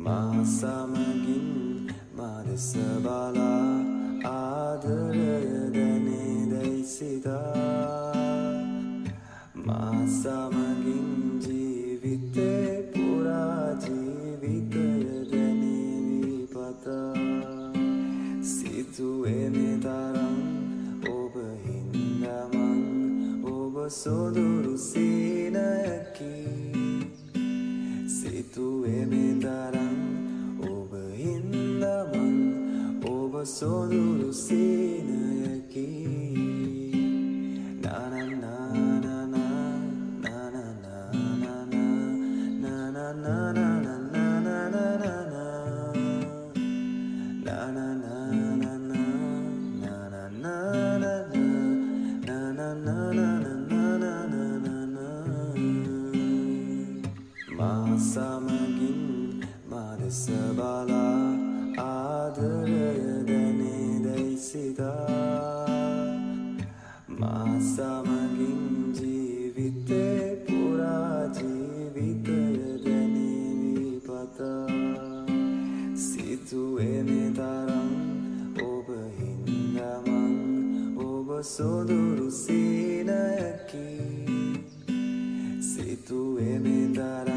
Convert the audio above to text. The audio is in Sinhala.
මාසමගින් මාදෙස බලා ආදරය දැනේදැයි සිතා මාසමගින් ජීවිතේ පුරා ජීවිතය දැනේවි පතා සිතුවේ මේ තරම් ඔබ හින්දමන් ඔබ සොඳුරු සීනයකි සිතුවේ මේ තරම් ඔබ හින්දමන් ඔබ සොඳුරු සීනයකි මාසමගින් මාදෙස බලා ආදරය දැනේදැයි සිතා මාසමගින් ජීවිතේ පුරා ජීවිතය දැනේවි පතා සිතුවේ මේ තරම් ඔබ හින්දමන් ඔබ සොඳුරු සීනයකි සිතුවේ මේ තරම්